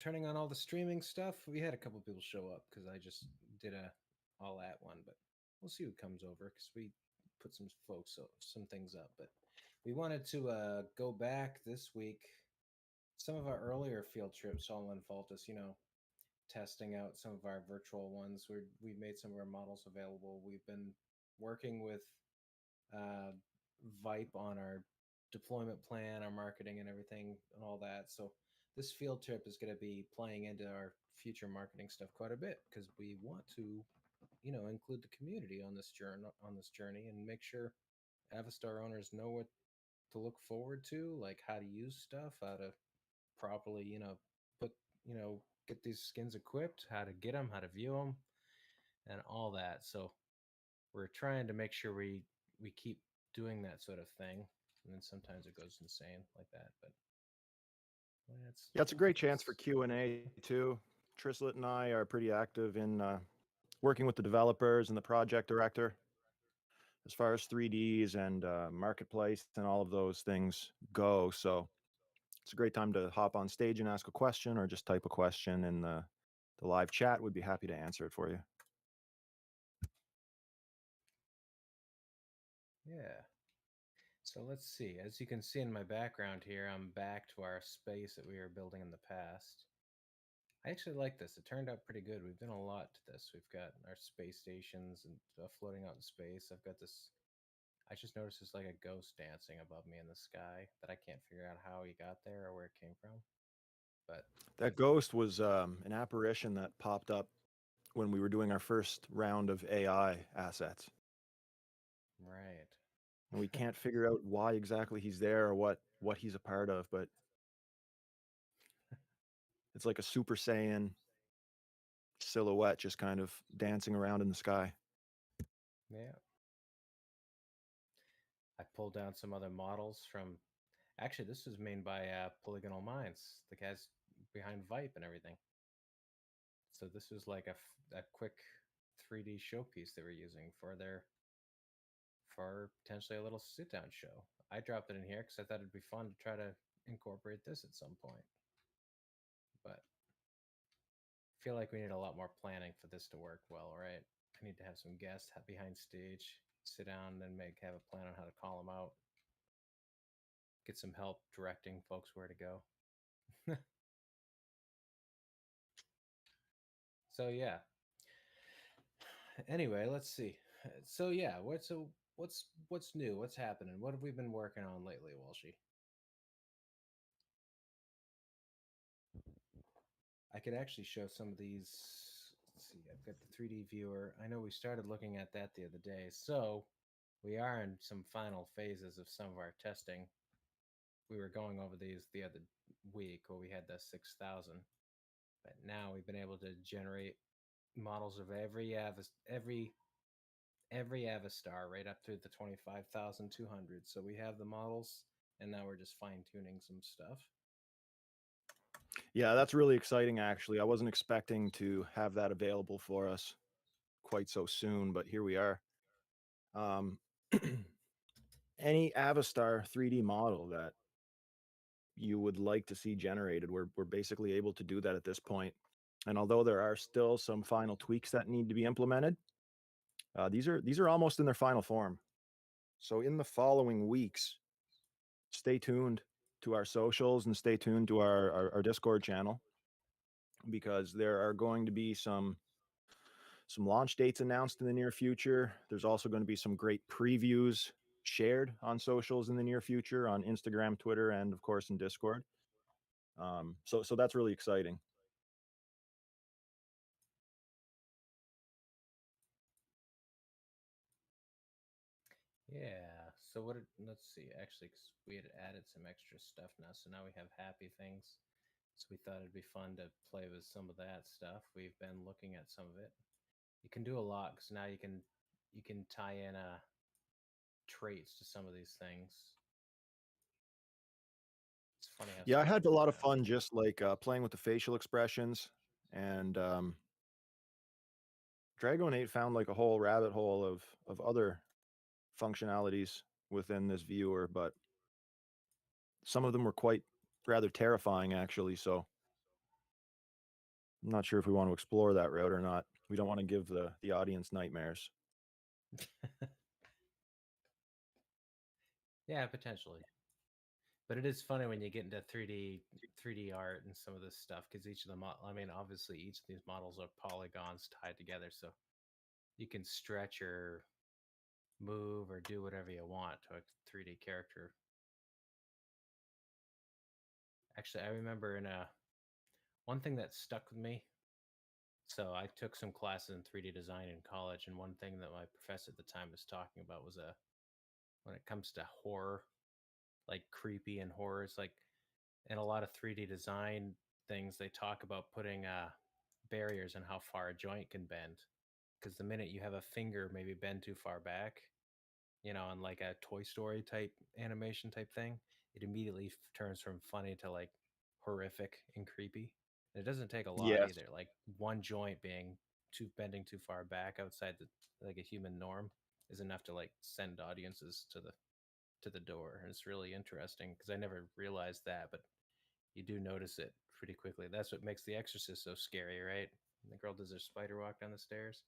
turning on all the streaming stuff. We had a couple people show up because I just did a all at one, but we'll see who comes over because we put some folks some things up. But we wanted to go back this week. Some of our earlier field trips, all involved us, testing out some of our virtual ones. We've made some of our models available. We've been working with uh, Vipe on our deployment plan, our marketing, and everything, and all that. So this field trip is going to be playing into our future marketing stuff quite a bit because we want to, include the community on this journey and make sure Avastar owners know what to look forward to, like how to use stuff, how to properly, put, get these skins equipped, how to get them, how to view them, and all that. So we're trying to make sure we keep doing that sort of thing, and then sometimes it goes insane like that. But well, Yeah, it's a great chance for that's Q&A too. Trislet and I are pretty active in working with the developers and the project director as far as 3Ds and marketplace and all of those things go. So it's a great time to hop on stage and ask a question or just type a question in the live chat. We'd be happy to answer it for you. yeah. So let's see. As you can see in my background here, I'm back to our space that we were building in the past. I actually like this. It turned out pretty good. We've done a lot to this. We've got our space stations and floating out in space. I've got this. I just noticed there's like a ghost dancing above me in the sky that I can't figure out how he got there or where it came from. But That ghost was an apparition that popped up when we were doing our first round of AI assets. right. And we can't figure out why exactly he's there or what he's a part of, but it's like a Super Saiyan silhouette just kind of dancing around in the sky. Yeah. I pulled down some other models from. Actually, this was made by Polygonal Minds, the guys behind Vipe and everything. So this was like a quick 3D showpiece they were using for potentially a little sit down show. I dropped it in here because I thought it'd be fun to try to incorporate this at some point. But I feel like we need a lot more planning for this to work well, right? I need to have some guests behind stage, sit down and have a plan on how to call them out, get some help directing folks where to go. So yeah. Anyway, let's see. So yeah, what's new? What's happening? What have we been working on lately, Walshy? I could actually show some of these. Let's see, I've got the 3D viewer. I know we started looking at that the other day. So we are in some final phases of some of our testing. We were going over these the other week where we had the 6,000, but now we've been able to generate models of every Avastar right up through the 25,200. So we have the models, and now we're just fine tuning some stuff. Yeah, that's really exciting, actually. I wasn't expecting to have that available for us quite so soon, but here we are. Um, any Avastar 3D model that you would like to see generated, we're basically able to do that at this point. And although there are still some final tweaks that need to be implemented, these are almost in their final form. So in the following weeks, stay tuned to our socials and stay tuned to our Discord channel, because there are going to be some launch dates announced in the near future. There's also going to be some great previews shared on socials in the near future on Instagram, Twitter, and of course in Discord. So that's really exciting. Yeah. So let's see. Actually, 'cause we had added some extra stuff now, so now we have happy things. So we thought it'd be fun to play with some of that stuff. We've been looking at some of it. You can do a lot because now you can tie in traits to some of these things. It's funny how Yeah, I stuff had a works lot of out. fun just like playing with the facial expressions, and Dragonate found like a whole rabbit hole of other functionalities within this viewer, but some of them were quite rather terrifying, actually. So I'm not sure if we want to explore that route or not. We don't want to give the audience nightmares. Yeah, potentially. But it is funny when you get into 3D art and some of this stuff because each of them, I mean, obviously each of these models are polygons tied together, so you can stretch or move or do whatever you want to a 3D character. Actually, I remember in a one thing that stuck with me. So I took some classes in 3D design in college, and one thing that my professor at the time was talking about was when it comes to horror, like creepy and horror, it's like in a lot of 3D design things, they talk about putting barriers and how far a joint can bend. Because the minute you have a finger maybe bend too far back, on like a Toy Story type animation type thing, it immediately turns from funny to like horrific and creepy. And it doesn't take a lot Yes. either. Like one joint being too bending too far back outside the like a human norm is enough to like send audiences to the door. And it's really interesting because I never realized that, but you do notice it pretty quickly. That's what makes The Exorcist so scary, right? And the girl does her spider walk down the stairs.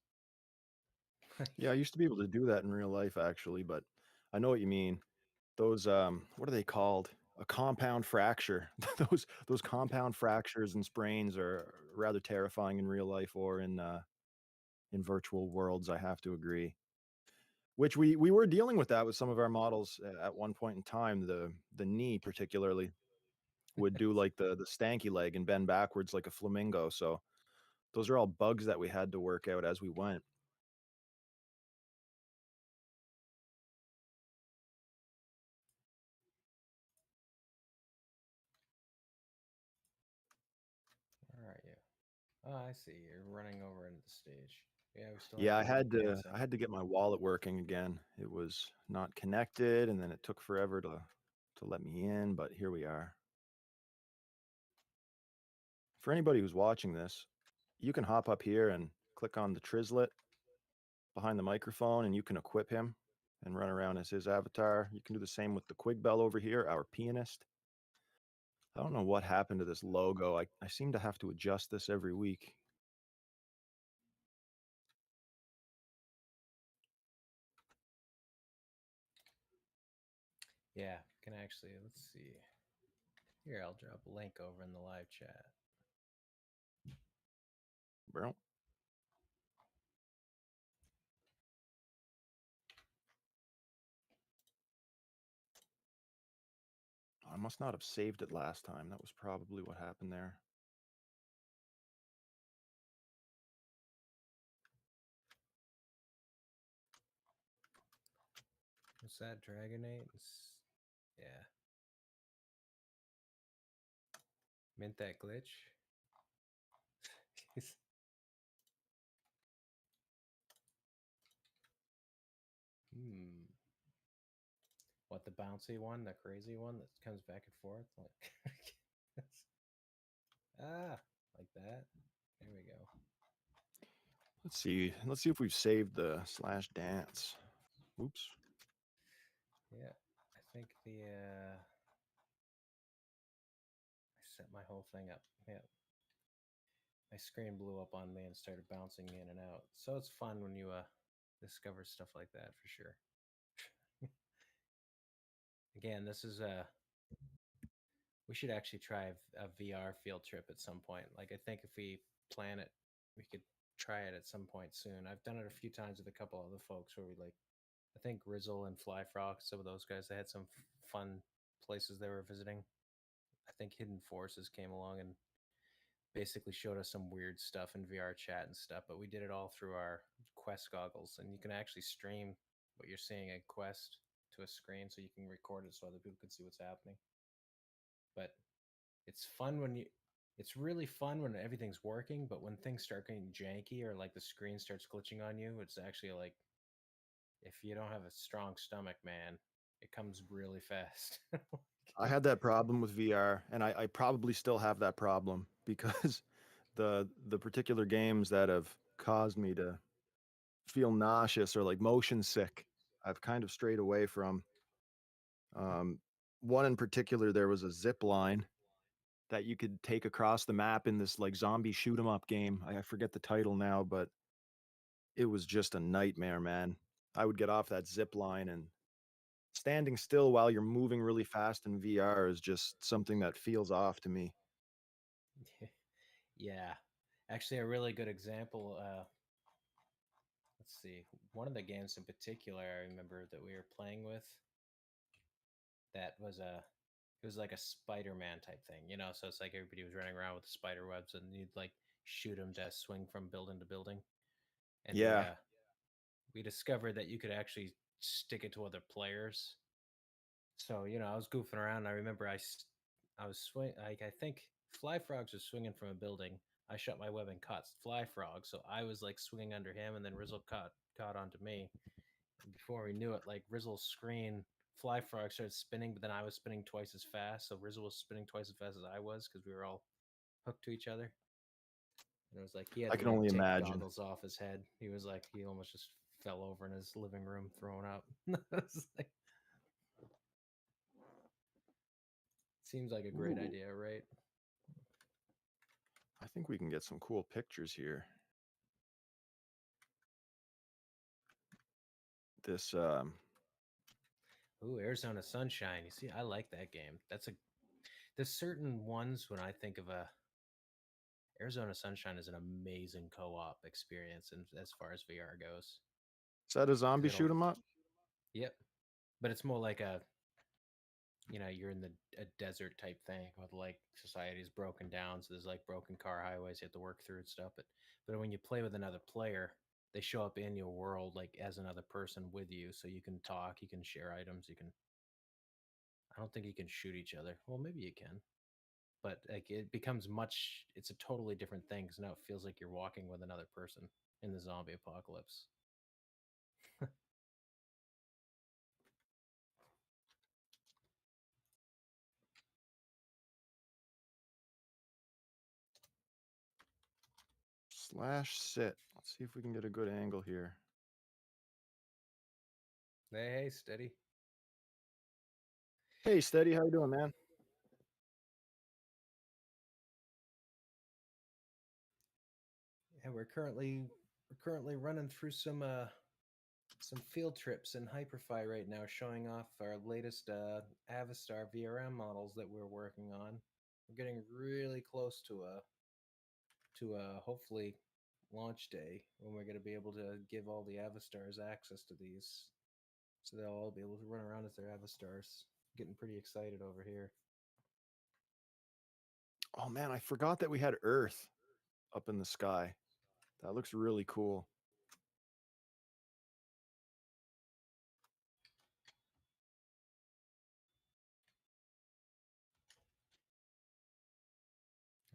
Yeah, I used to be able to do that in real life actually, but I know what you mean. Those what are they called? A compound fracture. Those compound fractures and sprains are rather terrifying in real life or in virtual worlds, I have to agree. Which we were dealing with that with some of our models at one point in time. The knee particularly would do like the stanky leg and bend backwards like a flamingo. So those are all bugs that we had to work out as we went. Where are you? Oh, I see. You're running over into the stage. Yeah, we still have Yeah, the link dancing. I had to get my wallet working again. It was not connected, and then it took forever to let me in, but here we are. For anybody who's watching this, you can hop up here and click on the Trizlet behind the microphone, and you can equip him and run around as his avatar. You can do the same with the Quig Bell over here, our pianist. I don't know what happened to this logo. I seem to have to adjust this every week. Yeah, can actually, let's see. Here, I'll drop a link over in the live chat. Bro. I must not have saved it last time. That was probably what happened there. What's that, Dragonate? Yeah. Mint that glitch. Hmm. What, the bouncy one, the crazy one that comes back and forth? Like, like that. There we go. Let's see. Let's see if we've saved the slash dance. Oops. Yeah, I think I set my whole thing up. Yeah, my screen blew up on me and started bouncing in and out. So it's fun when you discover stuff like that for sure. Again, this is we should actually try a VR field trip at some point. Like I think if we plan it, we could try it at some point soon. I've done it a few times with a couple other folks where we like I think Rizzle and Flyfrock, some of those guys, they had some fun places they were visiting. I think Hidden Forces came along and basically showed us some weird stuff in VR chat and stuff, but we did it all through our Quest goggles, and you can actually stream what you're seeing at Quest to a screen, so you can record it so other people can see what's happening. But it's fun when you. It's really fun when everything's working, but when things start getting janky or like the screen starts glitching on you, it's actually like if you don't have a strong stomach, man, it comes really fast. I had that problem with VR, and I probably still have that problem because the particular games that have caused me to feel nauseous or like motion sick, I've kind of strayed away from. Um, One in particular, there was a zip line that you could take across the map in this like zombie shoot 'em up game. I forget the title now, but it was just a nightmare, man. I would get off that zip line, and standing still while you're moving really fast in VR is just something that feels off to me. Yeah. Actually, a really good example. Let's see. One of the games in particular I remember that we were playing with that was it was like a Spider-Man type thing, you know. So it's like everybody was running around with the spider webs, and you'd like shoot them to swing from building to building. And Yeah, we discovered that you could actually stick it to other players. So you know, I was goofing around. And I remember I was swing. I think Fly Frogs was swinging from a building. I shot my web and caught Fly Frog, so I was like swinging under him, and then Rizzle caught onto me. And before we knew it, like Rizzle's screen, Fly Frog started spinning, but then I was spinning twice as fast. So Rizzle was spinning twice as fast as I was because we were all hooked to each other. And it was like he had I to can like only take imagine. goggles off his head. He was like he almost just fell over in his living room, throwing up. It's like, seems like a great Ooh, idea, right? I think we can get some cool pictures here. This Ooh, Arizona Sunshine. You see, I like that game. There's certain ones when I think of a Arizona Sunshine is an amazing co-op experience, and as far as VR goes, is that a because zombie it'll, shoot 'em up? yep, but it's more like a, you know, you're in a desert type thing with like society's broken down, so there's like broken car highways you have to work through and stuff. But when you play with another player, they show up in your world like as another person with you, so you can talk, you can share items, you can. I don't think you can shoot each other. Well, maybe you can, but like it becomes much. It's a totally different thing because now it feels like you're walking with another person in the zombie apocalypse. Slash sit. Let's see if we can get a good angle here. Hey, steady. Hey, Steady, how you doing, man? Yeah, we're currently running through some field trips in Hyperfy right now, showing off our latest Avastar VRM models that we're working on. We're getting really close to a hopefully launch day when we're going to be able to give all the Avastars access to these, so they'll all be able to run around as their Avastars. Getting pretty excited over here. Oh man, I forgot that we had Earth up in the sky. That looks really cool.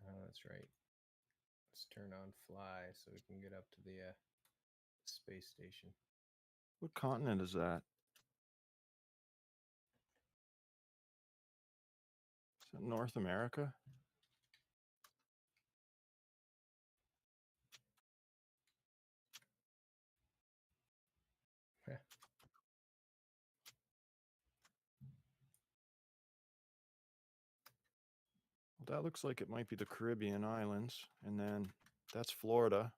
Oh, that's right. Let's turn on fly so we can get up to the space station. What continent is that? Is that North America? Well, that looks like it might be the Caribbean islands. And then that's Florida.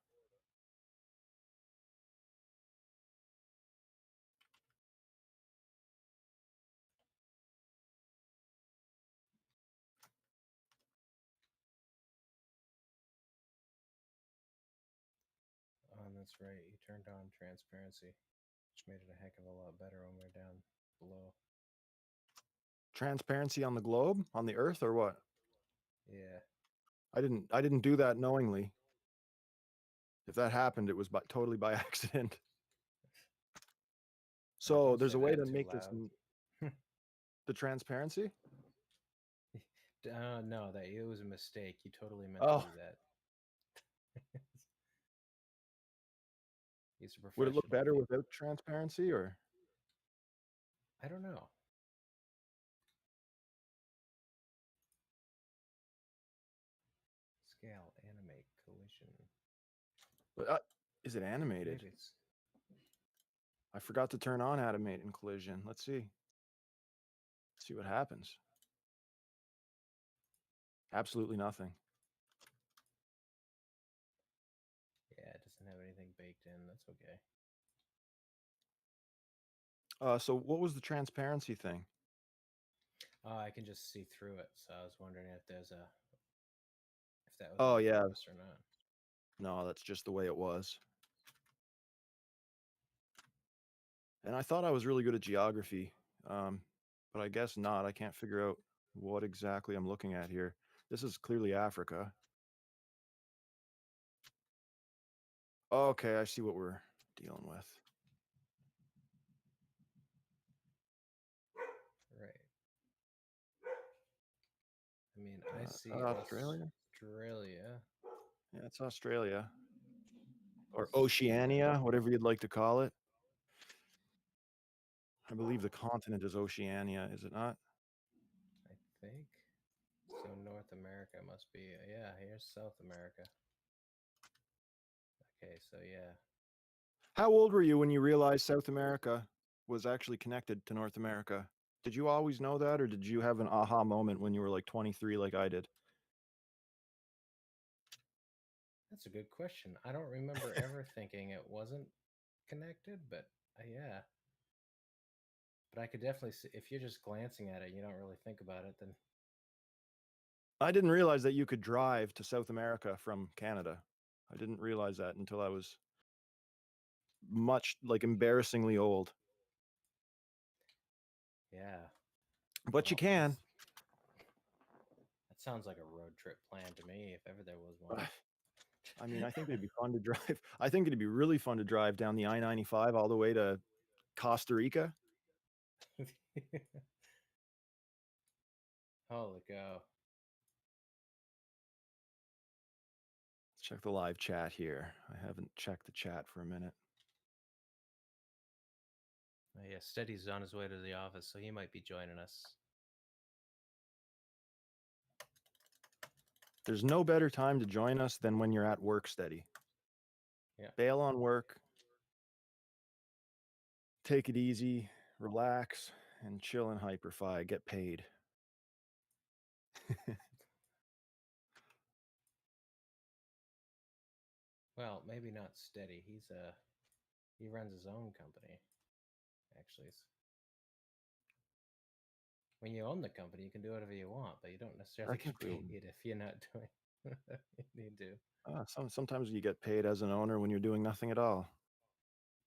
Oh, that's right. You turned on transparency, which made it a heck of a lot better when we're down below. Transparency on the globe, on the Earth, or what? Yeah. I didn't do that knowingly. If that happened, it was totally by accident. So Don't there's say a way that to too make this loud. the transparency. No, that it was a mistake. You totally meant to Oh, do that. He's a would it look professional. better without transparency, or I don't know. Scale, animate, collision. but, is it animated? Maybe it's. I forgot to turn on animate and collision. Let's see. See what happens. Absolutely nothing. Yeah, it doesn't have anything baked in. That's okay. So what was the transparency thing? Oh, I can just see through it. So I was wondering if that was Oh on yeah, purpose or not. no, that's just the way it was. And I thought I was really good at geography, but I guess not. I can't figure out what exactly I'm looking at here. This is clearly Africa. Okay, I see what we're dealing with. Right. I mean, I see Australia? Australia. Yeah, it's Australia. Or So yeah, Oceania, whatever you'd like to call it. I believe the continent is Oceania, is it not? I think so. North America must be. Yeah, here's South America. Okay, so yeah. How old were you when you realized South America was actually connected to North America? Did you always know that, or did you have an aha moment when you were like 23, like I did? That's a good question. I don't remember ever thinking it wasn't connected, but yeah. But I could definitely see if you're just glancing at it, you don't really think about it, then I didn't realize that you could drive to South America from Canada. I didn't realize that until I was much like embarrassingly old. yeah. But you Well, can. that sounds like a road trip plan to me, if ever there was one. I mean, I think it'd be fun to drive. I think it'd be really fun to drive down the I-95 all the way to Costa Rica. Holy cow. Let's check the live chat here. I haven't checked the chat for a minute. Yeah, Steady's on his way to the office, so he might be joining us. There's no better time to join us than when you're at work, Steady. Yeah. Bail on work, take it easy, relax, and chill in Hyperfi. Get paid. Well, maybe not Steady. He runs his own company. Actually, when you own the company, you can do whatever you want, but you don't necessarily get Technically, paid if you're not doing what you need to. sometimes you get paid as an owner when you're doing nothing at all.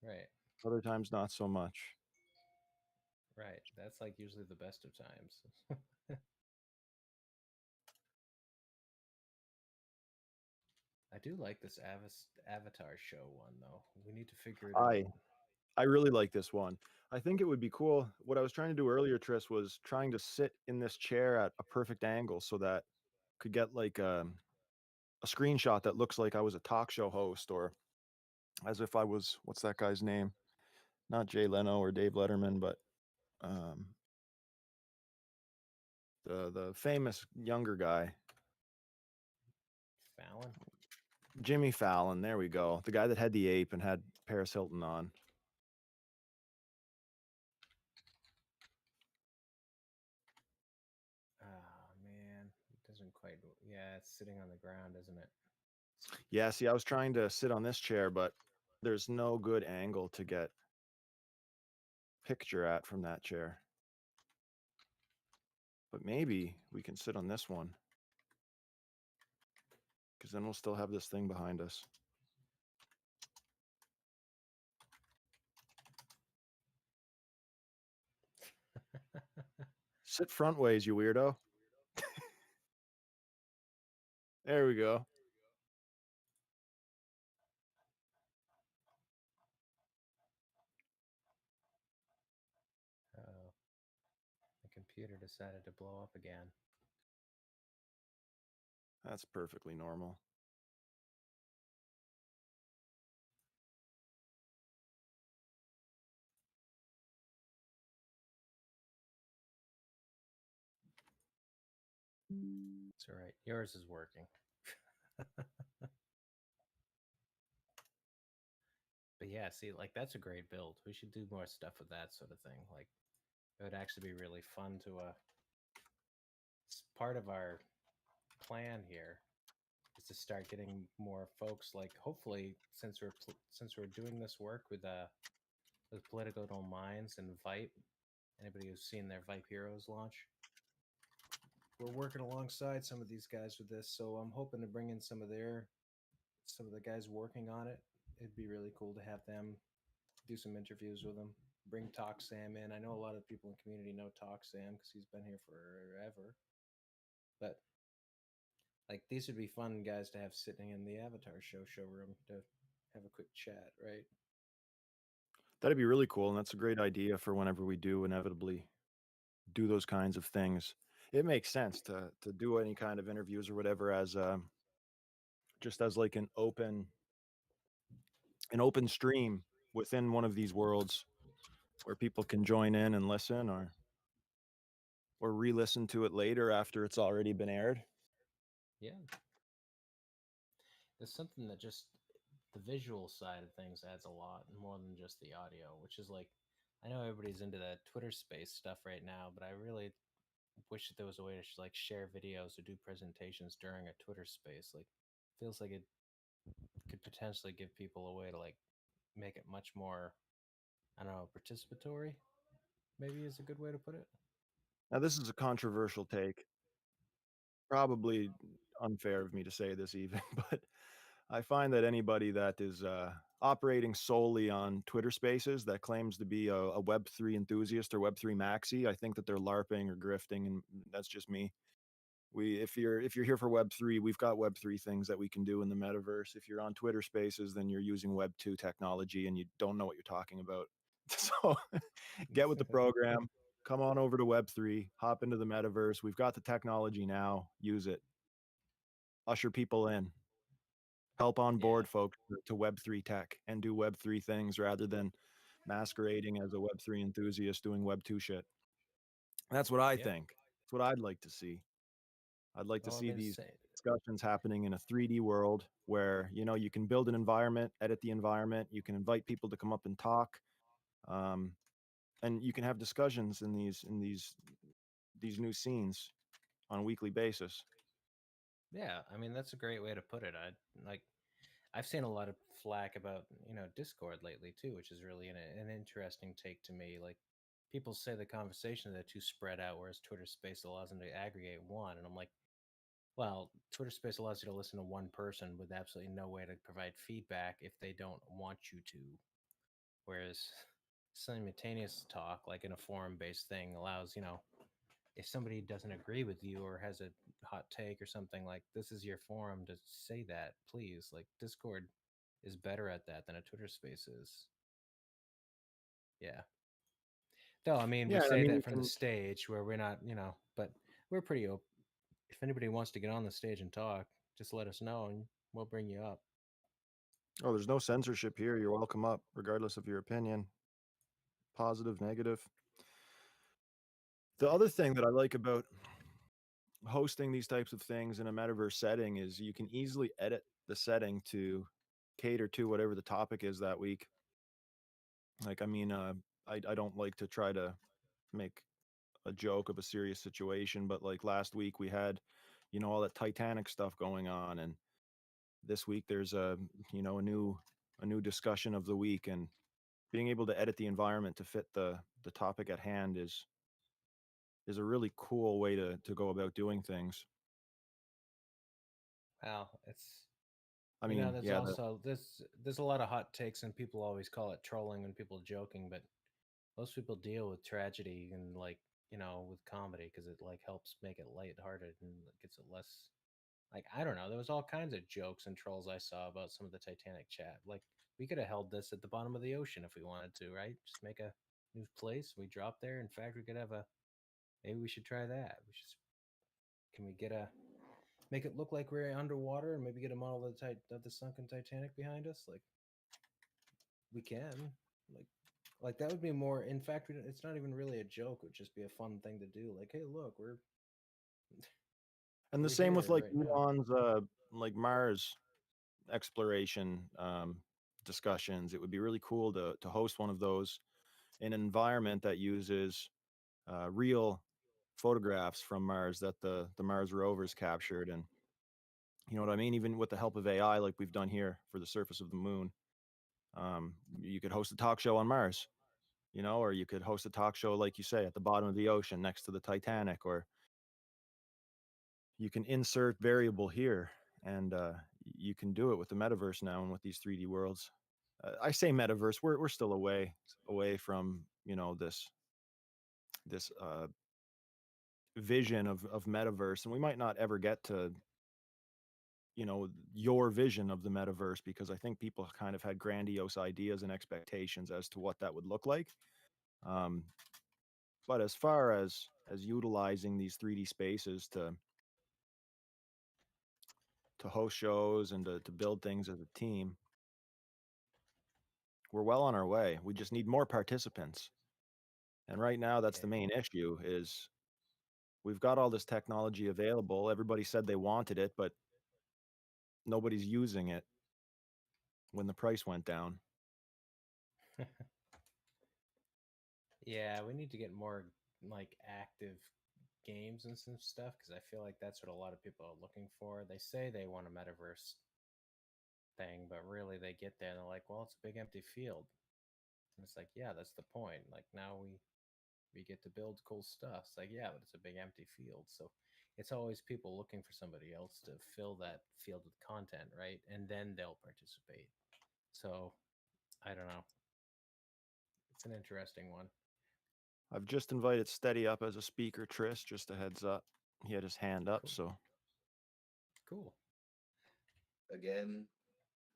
Right. Other times, not so much. Right. That's like usually the best of times. I do like this Avatar show one though. We need to figure it I out. I really like this one. I think it would be cool. What I was trying to do earlier, Tris, was trying to sit in this chair at a perfect angle so that I could get like a screenshot that looks like I was a talk show host, or as if I was, what's that guy's name? Not Jay Leno or Dave Letterman, but um, the famous younger guy, Fallon. Jimmy Fallon. There we go. The guy that had the ape and had Paris Hilton on. Oh man, it doesn't quite. Yeah, it's sitting on the ground, isn't it? Yeah, see, I was trying to sit on this chair, but there's no good angle to get picture at from that chair. But maybe we can sit on this one, because then we'll still have this thing behind us. Sit front ways, you weirdo. There we go. Oh, the computer decided to blow up again. That's perfectly normal. It's all right. Yours is working. But yeah, see, like that's a great build. We should do more stuff with that sort of thing. Like it would actually be really fun to it's part of our plan here is to start getting more folks. Like, hopefully, since we're doing this work with Political Minds and Vipe, anybody who's seen their Vipe Heroes launch, we're working alongside some of these guys with this. So I'm hoping to bring in some of the guys working on it. It'd be really cool to have them do some interviews with them. Bring Talk Sam in. I know a lot of people in the community know Talk Sam because he's been here forever. But like these would be fun guys to have sitting in the Avatar showroom to have a quick chat, right? That'd be really cool, and that's a great idea for whenever we do inevitably do those kinds of things. It makes sense to do any kind of interviews or whatever as just as like an open stream within one of these worlds where people can join in and listen or re-listen to it later after it's already been aired. Yeah, it's something that just the visual side of things adds a lot more than just the audio, which is like I know everybody's into that Twitter space stuff right now, but I really wish that there was a way to like share videos or do presentations during a Twitter space. Like, feels like it could potentially give people a way to like make it much more, I don't know, participatory. Maybe is a good way to put it. Now, this is a controversial take, probably unfair of me to say this even, but I find that anybody that is operating solely on Twitter Spaces that claims to be a Web3 enthusiast or Web3 maxi, I think that they're LARPing or grifting, and that's just me. If you're here for Web3, we've got Web3 things that we can do in the metaverse. If you're on Twitter Spaces, then you're using Web2 technology and you don't know what you're talking about. So get with the program. Come on over to Web3, hop into the metaverse. We've got the technology now. Use it. Usher people in. Help on Yeah, board folks to Web3 tech and do Web3 things rather than masquerading as a Web3 enthusiast doing Web2 shit. That's what I yeah. think. That's what I'd like to see. I'd like to Well, I see mean, these discussions happening in a 3D world where, you can build an environment, edit the environment, you can invite people to come up and talk, um, and you can have discussions in these new scenes on a weekly basis. yeah. I mean, that's a great way to put it. I like. I've seen a lot of flack about Discord lately too, which is really an interesting take to me. Like, people say the conversations are too spread out, whereas Twitter Space allows them to aggregate one, and I'm like, well, Twitter Space allows you to listen to one person with absolutely no way to provide feedback if they don't want you to. Whereas simultaneous talk, like in a forum based thing, allows, if somebody doesn't agree with you or has a hot take or something, like, this is your forum to say that, please. Like, Discord is better at that than a Twitter Space is. Yeah. Though, I mean, we Yeah, I say mean, you that from the can. stage where we're not, but we're pretty open. If anybody wants to get on the stage and talk, just let us know and we'll bring you up. Oh, there's no censorship here. You're welcome up, regardless of your opinion, positive, negative. The other thing that I like about hosting these types of things in a metaverse setting is you can easily edit the setting to cater to whatever the topic is that week. Like, I mean, I don't like to try to make a joke of a serious situation, but like last week we had, all that Titanic stuff going on, and this week there's a new discussion of the week, and being able to edit the environment to fit the topic at hand is a really cool way to go about doing things. Well, it's I mean, there's yeah, also there's a lot of hot takes and people always call it trolling when people joking, but most people deal with tragedy and like with comedy because it like helps make it lighthearted and gets it less like I don't know. There was all kinds of jokes and trolls I saw about some of the Titanic chat. Like, we could have held this at the bottom of the ocean if we wanted to, right? Just make a new place. We drop there. In fact, we could have a. Maybe we should try that. We should. Can we get a make it look like we're underwater and maybe get a model of the sunken Titanic behind us? Like, we can. Like like that would be more. In fact, it's not even really a joke. It would just be a fun thing to do. Like, hey, look, and the we're same with here like right now. Elon's like Mars exploration discussions. It would be really cool to host one of those in an environment that uses real photographs from Mars that the Mars rovers captured, and you know what I mean. Even with the help of AI, like we've done here for the surface of the moon, you could host a talk show on Mars, you know, or you could host a talk show, like you say, at the bottom of the ocean next to the Titanic, or you can insert variable here, and you can do it with the metaverse now and with these 3D worlds. I say metaverse, we're still away from, you know, this vision of metaverse, and we might not ever get to, you know, your vision of the metaverse, because I think people kind of had grandiose ideas and expectations as to what that would look like. Um, but as far as utilizing these 3D spaces to host shows and to build things as a team, we're well on our way. We just need more participants. And right now, that's Yeah. the main issue is we've got all this technology available. Everybody said they wanted it, but nobody's using it when the price went down. Yeah, we need to get more like active games and some stuff because I feel like that's what a lot of people are looking for. They say they want a metaverse thing, but really they get there and they're like, well, it's a big empty field. And it's like, yeah, that's the point. Like now we get to build cool stuff. It's like, yeah, but it's a big empty field. So it's always people looking for somebody else to fill that field with content, right? And then they'll participate. So I don't know. It's an interesting one. I've just invited Steady up as a speaker, Tris, just a heads up. He had his hand up, Cool. so Cool. Again,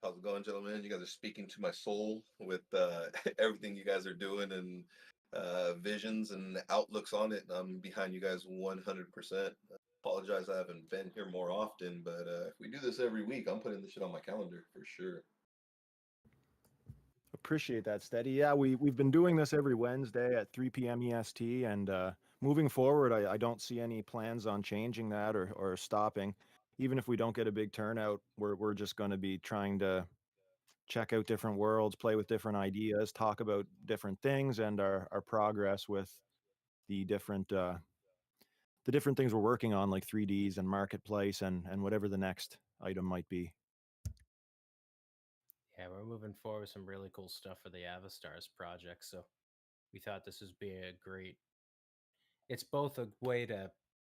how's it going, gentlemen? You guys are speaking to my soul with everything you guys are doing and visions and outlooks on it. I'm behind you guys 100%. Apologize I haven't been here more often, but if we do this every week, I'm putting this shit on my calendar for sure. appreciate that, Steady. Yeah, we've been doing this every Wednesday at 3 p.m. EST, and moving forward, I don't see any plans on changing that or stopping. Even if we don't get a big turnout, we're just going to be trying to check out different worlds, play with different ideas, talk about different things, and our progress with the different things we're working on, like 3Ds and marketplace and whatever the next item might be. Yeah, we're moving forward with some really cool stuff for the Avastars project. So we thought this would be a great. It's both a way to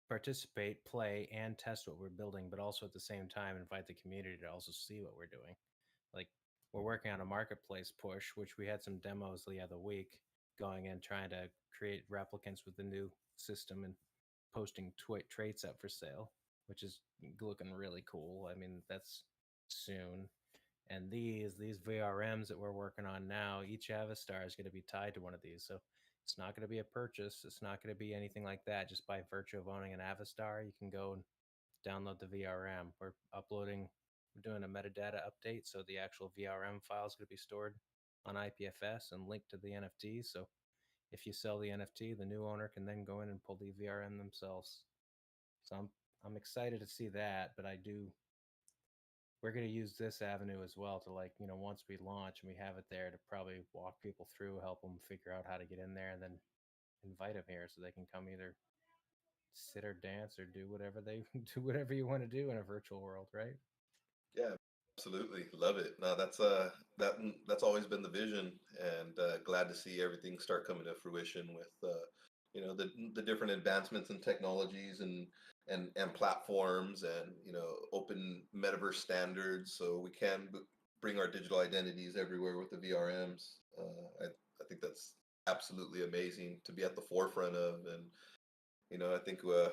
participate, play, and test what we're building, but also at the same time invite the community to also see what we're doing. Like we're working on a marketplace push, which we had some demos the other week, going in trying to create replicants with the new system and posting traits up for sale, which is looking really cool. I mean, that's soon. And these VRMs that we're working on now, each Avastar is going to be tied to one of these. So it's not going to be a purchase. It's not going to be anything like that. Just by virtue of owning an Avastar, you can go and download the VRM. We're doing a metadata update, so the actual VRM file is going to be stored on IPFS and linked to the NFT. So if you sell the NFT, the new owner can then go in and pull the VRM themselves. So I'm excited to see that, but we're going to use this avenue as well to, like, once we launch and we have it there, to probably walk people through, help them figure out how to get in there, and then invite them here so they can come either sit or dance or do whatever they do whatever you want to do in a virtual world, right? Yeah, absolutely. Love it. No, that's always been the vision, and glad to see everything start coming to fruition with the different advancements in technologies and platforms and open metaverse standards, so we can bring our digital identities everywhere with the VRMs. I think that's absolutely amazing to be at the forefront of, and I think we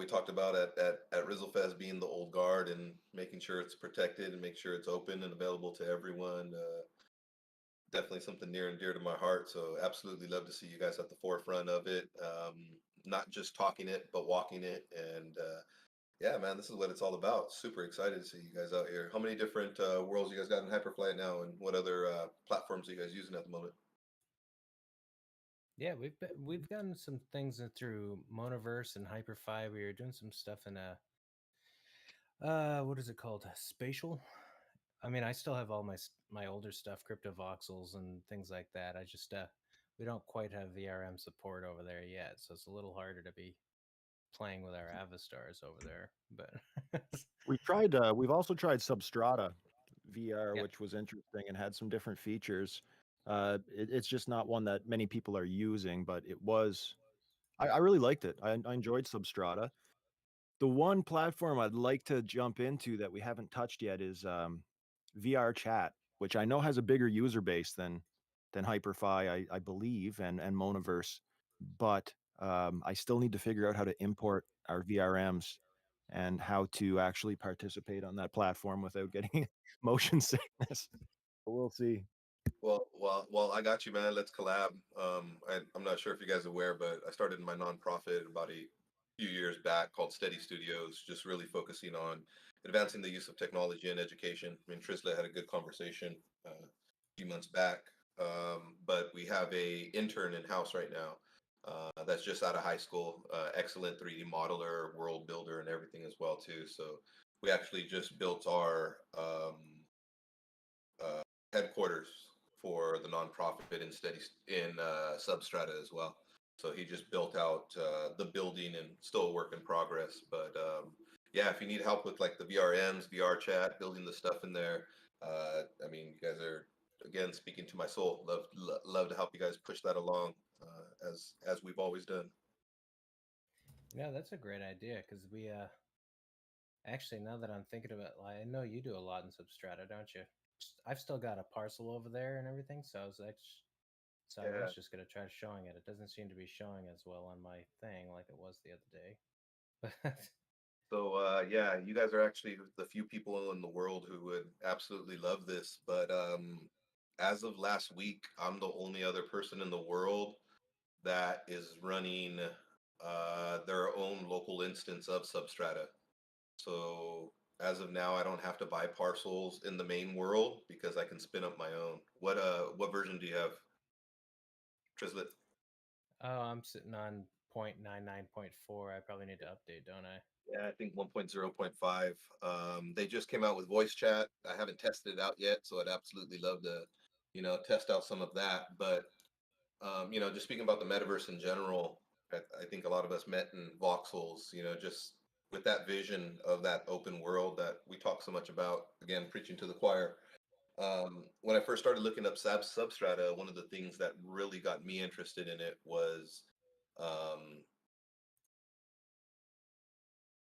talked about at Rizzlefest being the old guard and making sure it's protected and make sure it's open and available to everyone. Definitely something near and dear to my heart. So absolutely love to see you guys at the forefront of it. Not just talking it, but walking it. And yeah, man, this is what it's all about. Super excited to see you guys out here. How many different worlds you guys got in Hyperflight now, and what other platforms are you guys using at the moment? Yeah, we've gotten some things through Monoverse and Hyperfi. We were doing some stuff in a what is it called? Spatial. I mean, I still have all my older stuff, crypto voxels and things like that. I just we don't quite have VRM support over there yet, so it's a little harder to be playing with our Avastars over there. But We've also tried Substrata VR, yeah, which was interesting and had some different features. It's just not one that many people are using, but it was. I really liked it. I enjoyed Substrata. The one platform I'd like to jump into that we haven't touched yet is VR chat, which I know has a bigger user base than Hyperfi, I believe, and Monaverse, but I still need to figure out how to import our VRMs and how to actually participate on that platform without getting motion sickness. But we'll see. Well, I got you, man. Let's collab. I'm not sure if you guys are aware, but I started my nonprofit about a few years back called Steady Studios, just really focusing on advancing the use of technology in education. I mean, Trisla had a good conversation a few months back, but we have a intern in house right now that's just out of high school, excellent 3D modeler, world builder, and everything as well too. So we actually just built our headquarters for the nonprofit in Substrata as well. So he just built out the building and still a work in progress. But yeah, if you need help with like the VRMs, VR chat, building the stuff in there, I mean, you guys are again speaking to my soul. Love to help you guys push that along as we've always done. yeah, that's a great idea because we actually, now that I'm thinking about, like, I know you do a lot in Substrata, don't you? I've still got a parcel over there and everything, so I was Yeah. just gonna try showing it. It doesn't seem to be showing as well on my thing like it was the other day. So yeah, you guys are actually the few people in the world who would absolutely love this. But as of last week, I'm the only other person in the world that is running their own local instance of Substrata. So as of now, I don't have to buy parcels in the main world because I can spin up my own. What version do you have, Trislet? Oh, I'm sitting on 0.99.4. I probably need to update, don't I? Yeah, I think 1.0.5. They just came out with voice chat. I haven't tested it out yet, so I'd absolutely love to, test out some of that. But just speaking about the metaverse in general, I think a lot of us met in voxels, just with that vision of that open world that we talk so much about, again, preaching to the choir. When I first started looking up Substrata, one of the things that really got me interested in it was um,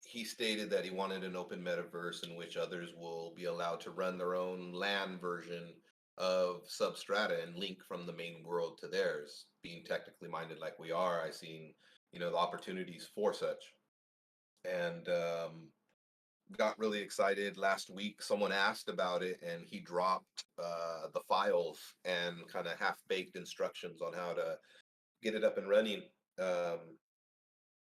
he stated that he wanted an open metaverse in which others will be allowed to run their own LAN version of Substrata and link from the main world to theirs. Being technically minded like we are, I seen the opportunities for such, and got really excited last week. Someone asked about it, and he dropped the files and kind of half baked instructions on how to get it up and running. Um,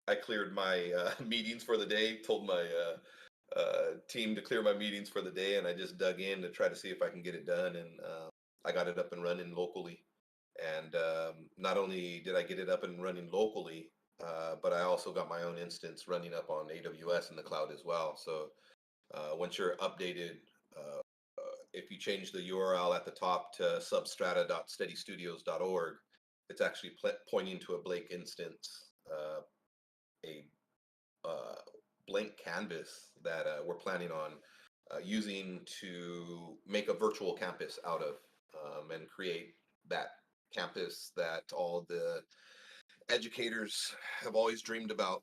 I cleared my meetings for the day, told my team to clear my meetings for the day, and I just dug in to try to see if I can get it done. And I got it up and running locally. And not only did I get it up and running locally, but I also got my own instance running up on AWS in the cloud as well. So once you're updated, if you change the URL at the top to substrata.steadystudios.org, it's actually pointing to a Blake instance, a blank canvas that we're planning on using to make a virtual campus out of and create that campus that all the educators have always dreamed about.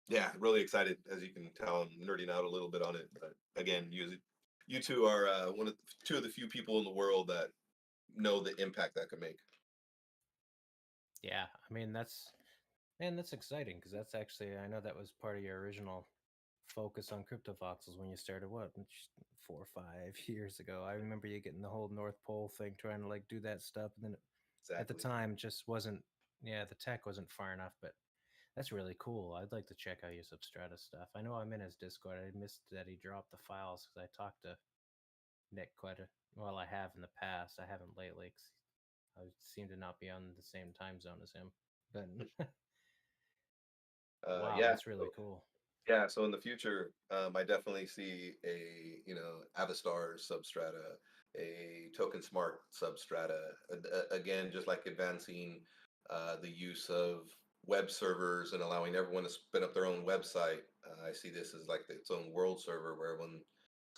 Yeah, really excited. As you can tell, I'm nerding out a little bit on it. But again, you two are two of the few people in the world that know the impact that could make. Yeah, I mean that's exciting because that's actually, I know that was part of your original focus on crypto voxels when you started, what, 4 or 5 years ago. I remember you getting the whole North Pole thing, trying to like do that stuff, and then at the Exactly. time just wasn't, yeah, the tech wasn't far enough. But that's really cool. I'd like to check out your Substrata stuff. I know I'm in his Discord. I missed that he dropped the files because I talked to Nick I have in the past. I haven't lately 'cause I seem to not be on the same time zone as him. But wow, Yeah. that's really cool. Yeah, so in the future, I definitely see a Avastars Substrata, a token smart substrata. Again, just like advancing the use of web servers and allowing everyone to spin up their own website. I see this as like its own world server where everyone's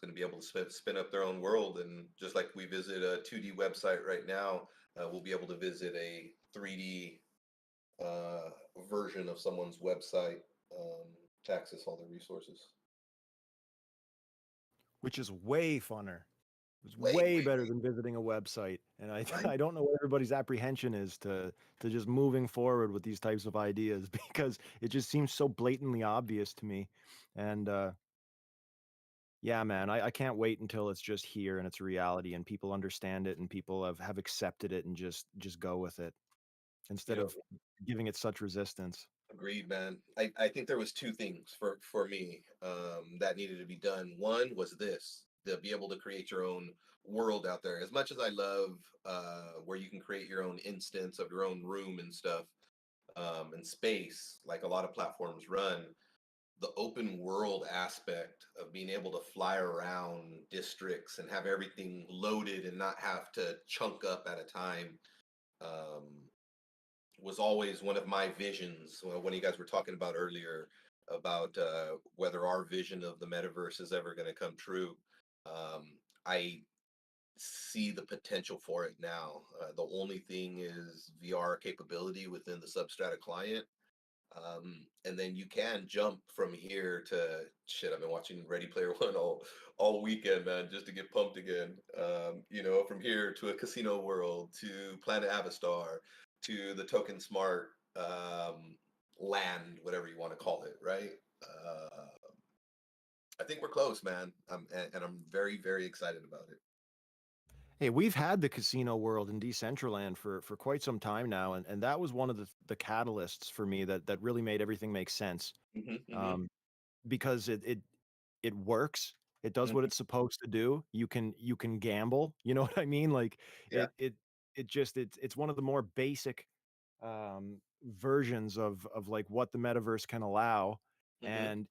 going to be able to spin up their own world. And just like we visit a 2D website right now, we'll be able to visit a 3D version of someone's website to access all their resources. which is way funner. It's Way, way way, better than visiting a website. And I right? I don't know what everybody's apprehension is to just moving forward with these types of ideas because it just seems so blatantly obvious to me. And yeah, man, I can't wait until it's just here and it's a reality and people understand it and people have accepted it and just go with it You instead know, of giving it such resistance. agreed, man. I think there was two things for me that needed to be done. One was this, to be able to create your own world out there. As much as I love where you can create your own instance of your own room and stuff and space, like a lot of platforms run, the open world aspect of being able to fly around districts and have everything loaded and not have to chunk up at a time um, was always one of my visions. When you guys were talking about earlier about whether our vision of the metaverse is ever going to come true, I see the potential for it now. The only thing is VR capability within the Substrata client. And then you can jump from here to shit. I've been watching Ready Player One all weekend, man, just to get pumped again. From here to a casino world, to Planet Avastar, to the Token Smart land, whatever you want to call it, right? I think we're close, man. And I'm very, very excited about it. Hey, we've had the casino world in Decentraland for quite some time now, and that was one of the catalysts for me that really made everything make sense. Hmm. Um, because it works. It does what Hmm. it's supposed to do. You can gamble. You know what I mean? Like Yeah. it's one of the more basic versions of like what the metaverse can allow. Hmm. And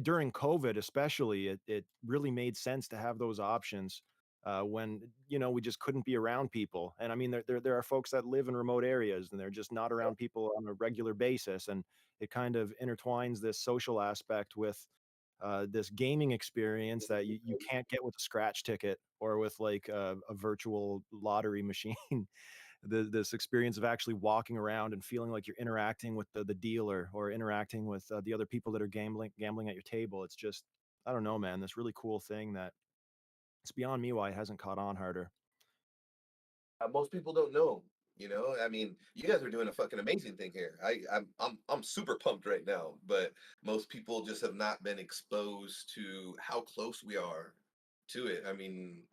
during COVID, especially, it really made sense to have those options when we just couldn't be around people. And I mean, there are folks that live in remote areas and they're just not around people on a regular basis, and it kind of intertwines this social aspect with this gaming experience that you can't get with a scratch ticket or with like a virtual lottery machine. This experience of actually walking around and feeling like you're interacting with the dealer or interacting with the other people that are gambling at your table. It's just, I don't know, man, this really cool thing that it's beyond me why it hasn't caught on harder. Most people don't know. I mean, you guys are doing a fucking amazing thing here. I'm super pumped right now, but most people just have not been exposed to how close we are to it. I mean,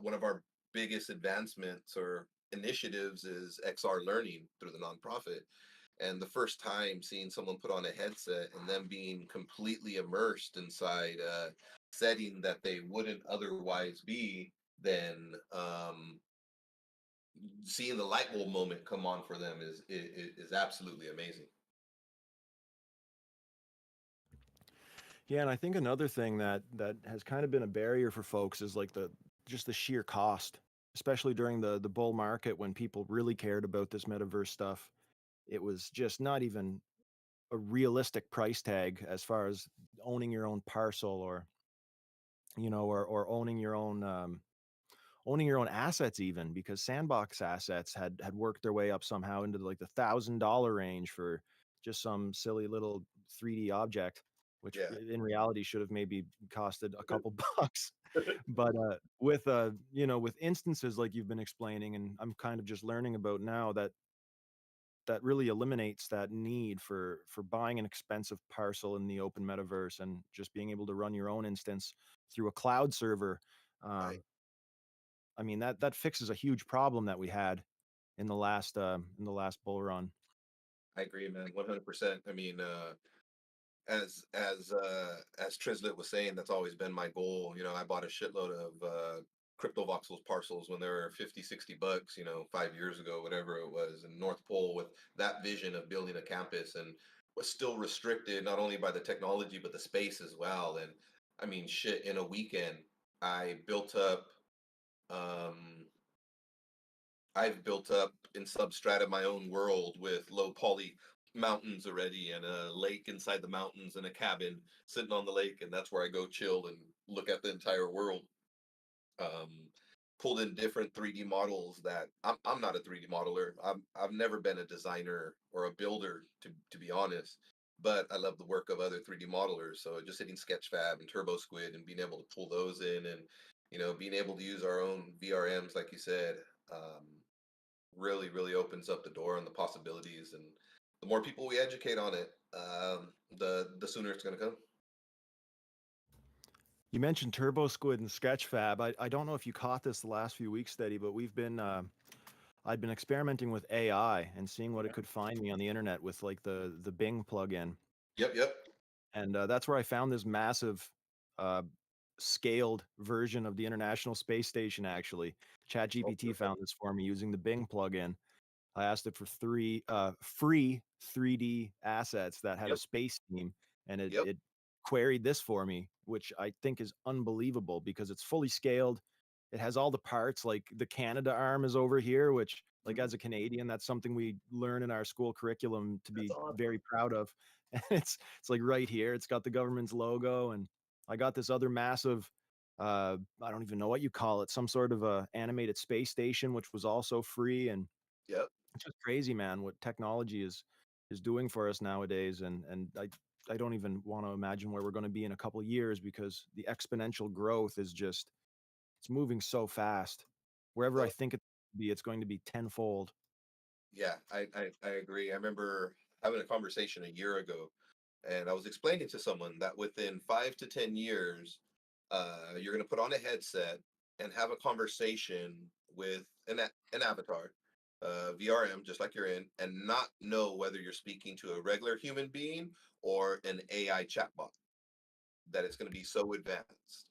one of our biggest advancements or initiatives is XR learning through the nonprofit. And the first time seeing someone put on a headset and them being completely immersed inside a setting that they wouldn't otherwise be, then seeing the light bulb moment come on for them is absolutely amazing. Yeah, and I think another thing that has kind of been a barrier for folks is like the sheer cost, especially during the bull market when people really cared about this metaverse stuff. It was just not even a realistic price tag as far as owning your own parcel or or owning your own assets, even because sandbox assets had worked their way up somehow into like the $1,000 range for just some silly little 3D object, which Yeah. in reality should have maybe costed a couple bucks. But with with instances like you've been explaining, and I'm kind of just learning about now, that really eliminates that need for buying an expensive parcel in the open metaverse and just being able to run your own instance through a cloud server. Right. um, I mean, that fixes a huge problem that we had in the last bull run. I agree, man. 100%. I mean, as Trislet was saying, that's always been my goal. I bought a shitload of crypto voxels parcels when they were 50, $60, 5 years ago, whatever it was, in North Pole, with that vision of building a campus, and was still restricted not only by the technology but the space as well. And I mean, shit, in a weekend I built up I've built up in substrata my own world with low poly mountains already and a lake inside the mountains and a cabin sitting on the lake, and that's where I go chill and look at the entire world. um, Pulled in different 3D models that I'm not a 3D modeler. I've never been a designer or a builder to be honest, but I love the work of other 3D modelers. So just hitting Sketchfab and Turbo Squid and being able to pull those in, and being able to use our own VRMs, like you said, um, really opens up the door on the possibilities. And the more people we educate on it, the sooner it's going to come. You mentioned Turbo Squid and Sketchfab. I don't know if you caught this the last few weeks, Steady, but I'd been experimenting with AI and seeing what it could find me on the internet with like the Bing plugin, Yep. and that's where I found this massive, uh, scaled version of the International Space Station. Actually, Oh, ChatGPT perfect. found this for me using the Bing plugin. I asked it for three free 3D assets that had a Yep. space theme, and it Yep. it queried this for me, which I think is unbelievable because it's fully scaled. It has all the parts, like the Canada arm is over here, which, like, Mhm. as a Canadian, that's something we learn in our school curriculum to That's be awesome. very proud of. And it's like right here. It's got the government's logo, and I got this other massive, I don't even know what you call it, some sort of a animated space station, which was also free. And Yep. it's just crazy, man, what technology is doing for us nowadays. And I don't even want to imagine where we're going to be in a couple years, because the exponential growth is just, it's moving so fast. Wherever I The think it's going to be tenfold. Yeah, I agree. I remember having a conversation a year ago, and I was explaining to someone that within 5 to 10 years, you're going to put on a headset and have a conversation with an avatar, VRM, just like you're in, and not know whether you're speaking to a regular human being or an AI chatbot. That it's going to be so advanced.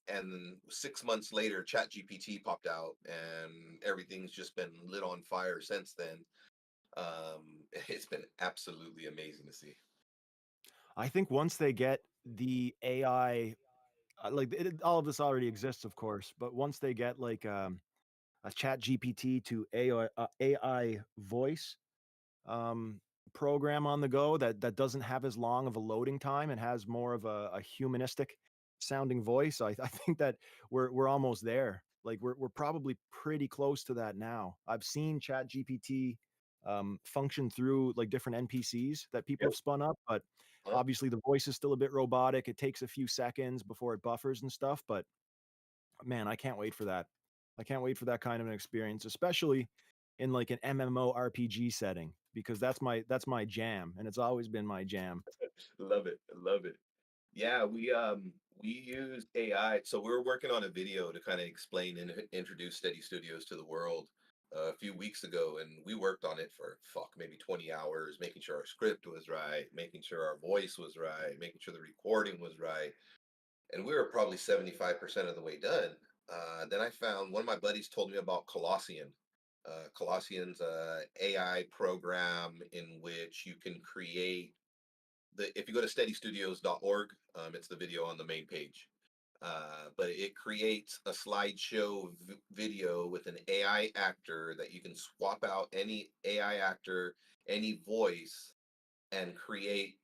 And then 6 months later, ChatGPT popped out, and everything's just been lit on fire since then. It's been absolutely amazing to see. I think once they get the AI, all of this already exists, of course, but once they get like a chat GPT to AI voice, um, program on the go that doesn't have as long of a loading time and has more of a humanistic sounding voice. I think that we're almost there. Like we're probably pretty close to that now. I've seen Chat GPT function through like different NPCs that people Yep. have spun up, but Huh? obviously the voice is still a bit robotic. It takes a few seconds before it buffers and stuff. But man, I can't wait for that. I can't wait for that kind of an experience, especially in like an MMORPG setting, because that's my jam, and it's always been my jam. Love it. Love it. Yeah, we use AI. So we were working on a video to kind of explain and introduce Steady Studios to the world a few weeks ago, and we worked on it for maybe 20 hours, making sure our script was right, making sure our voice was right, making sure the recording was right, and we were probably 75% of the way done. Then I found one of my buddies told me about Colossian. Colossian's a AI program in which you can create if you go to steadystudios.org, it's the video on the main page. But it creates a slideshow video with an AI actor that you can swap out any AI actor, any voice, and create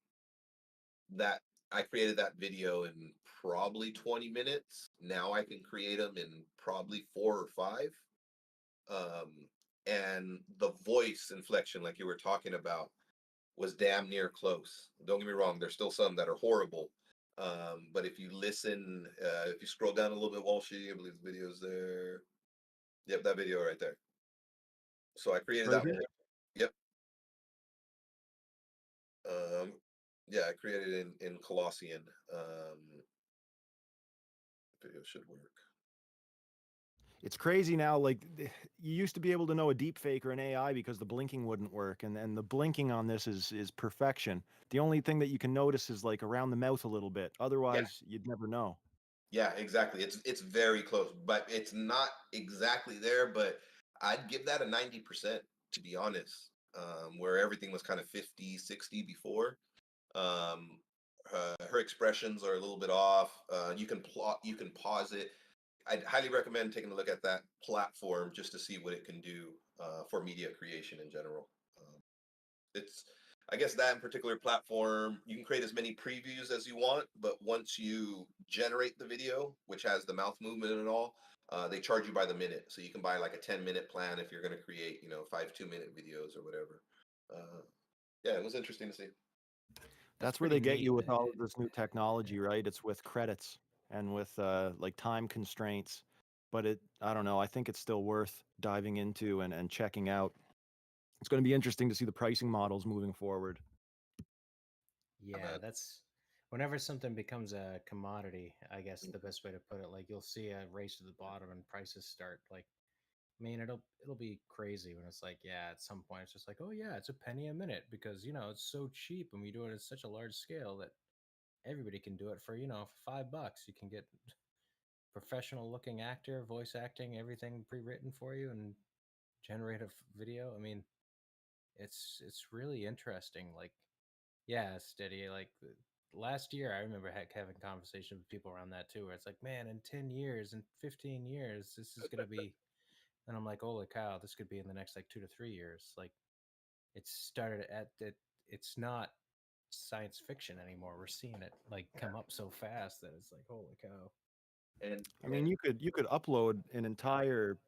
that. I created that video in probably 20 minutes. Now I can create them in probably 4 or 5. Um, and the voice inflection, like you were talking about, was damn near close. Don't get me wrong, there's still some that are horrible. But if you listen, if you scroll down a little bit, Walshy, I believe the video's there. Yep, that video right there. So I created Right that. here. Yep. Um, yeah, I created it in Colossian. Video should work. It's crazy now. Like you used to be able to know a deep fake or an AI because the blinking wouldn't work, and the blinking on this is perfection. The only thing that you can notice is like around the mouth a little bit. Yeah, Otherwise, you'd never know. yeah, exactly. It's very close, but it's not exactly there. But I'd give that a 90%, to be honest. Where everything was kind of 50, 60 before. Um, Her expressions are a little bit off. You can plot, you can pause it. I'd highly recommend taking a look at that platform just to see what it can do for media creation in general. It's, I guess, that in particular platform, you can create as many previews as you want, but once you generate the video, which has the mouth movement and all, they charge you by the minute. So you can buy like a 10-minute plan if you're going to create, 5 2-minute videos or whatever. Yeah, it was interesting to see. That's where pretty they get you neat. with all of this new technology, right? It's with credits and with like time constraints. But I don't know. I think it's still worth diving into and checking out. It's going to be interesting to see the pricing models moving forward. Yeah, that's whenever something becomes a commodity, I guess the best way to put it. Like you'll see a race to the bottom and prices start like I mean it'll be crazy when it's like, yeah, at some point it's just like, oh yeah, it's a penny a minute because it's so cheap and we do it at such a large scale that everybody can do it for, for $5. You can get professional looking actor, voice acting, everything pre-written for you and generate a video. I mean, it's really interesting. Like, yeah, steady. Like last year, I remember having conversations with people around that too, where it's like, man, in 10 years, in 15 years, this is gonna be. And I'm like, holy cow, this could be in the next like 2 to 3 years. Like, it's started at that. It's not science fiction anymore. We're seeing it like come up so fast that it's like, holy cow. And I mean, you could upload an entire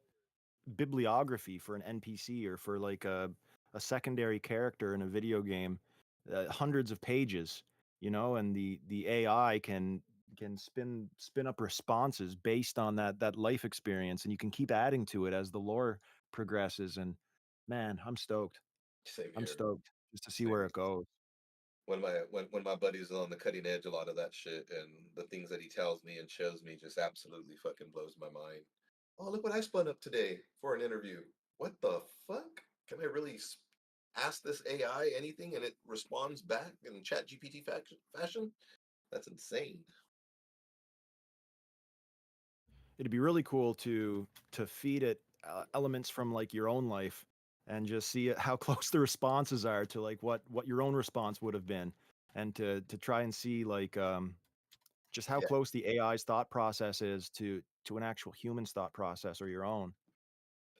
bibliography for an NPC or for like a secondary character in a video game, hundreds of pages, and the AI can spin up responses based on that life experience, and you can keep adding to it as the lore progresses. And man, I'm stoked. same I'm here. stoked just to see Same where here. it goes. When my buddy's on the cutting edge, a lot of that shit and the things that he tells me and shows me just absolutely fucking blows my mind. Oh, look what I spun up today for an interview. What the fuck? Can I really ask this AI anything and it responds back in chat GPT fashion? That's insane. It'd be really cool to feed it elements from like your own life and just see how close the responses are to like what your own response would have been, and to try and see like just how Yeah, close the AI's thought process is to an actual human's thought process or your own.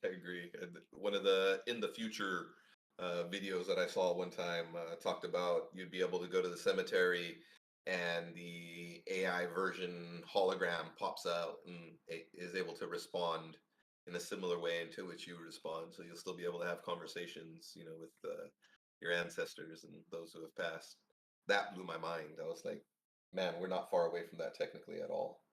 I agree. And one of the in the future videos that I saw one time talked about you'd be able to go to the cemetery and the AI version hologram pops out and it is able to respond in a similar way into which you respond. So you'll still be able to have conversations, with your ancestors and those who have passed. That blew my mind. I was like, man, we're not far away from that technically at all.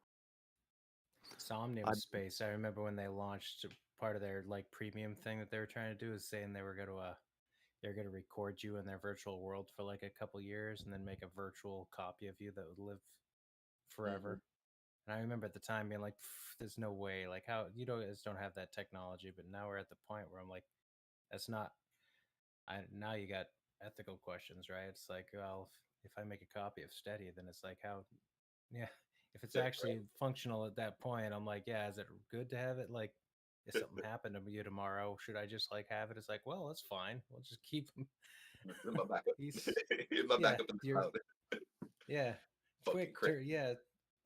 Somnium I, Space. I remember when they launched part of their like premium thing that they were trying to do is saying they're going to record you in their virtual world for like a couple years and then make a virtual copy of you that would live Hmm. forever. And I remember at the time being like, "There's no way. Like, how you guys don't have that technology?" But now we're at the point where I'm like, "That's not." Now you got ethical questions, right? It's like, well, if I make a copy of Steady, then it's like, how? Yeah, if it's Yeah, actually functional at that point, I'm like, yeah, is it good to have it? Like, if right. something happened to you tomorrow, should I just like have it? It's like, well, that's fine. We'll just keep him. In my backup, He's in my yeah, backup in the you're cloud. yeah. Fucking Quick, crazy. yeah.